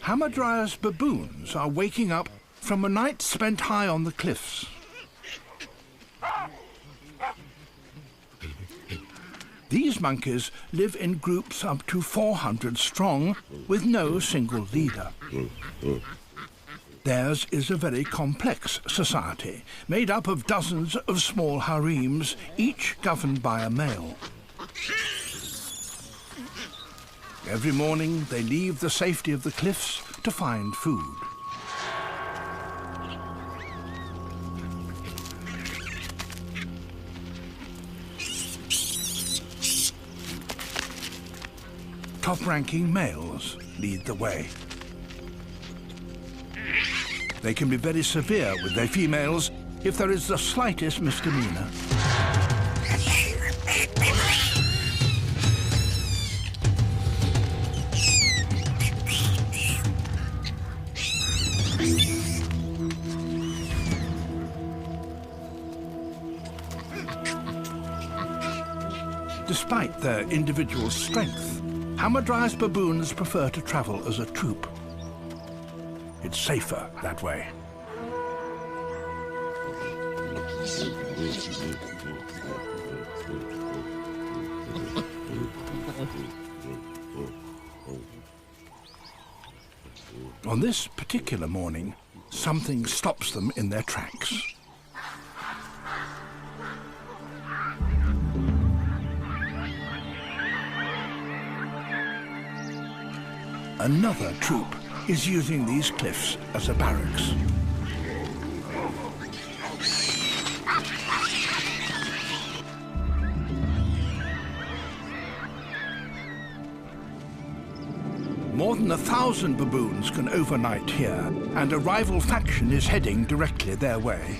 Hamadryas baboons are waking up from a night spent high on the cliffs. These monkeys live in groups up to 400 strong, with no single leader. Theirs is a very complex society, made up of dozens of small harems, each governed by a male. Every morning they leave the safety of the cliffs to find food. Top-ranking males lead the way. They can be very severe with their females if there is the slightest misdemeanor. Despite their individual strength, Hamadryas baboons prefer to travel as a troop. It's safer that way. On this particular morning, something stops them in their tracks. Another troop is using these cliffs as a barracks. More than 1,000 baboons can overnight here, and a rival faction is heading directly their way.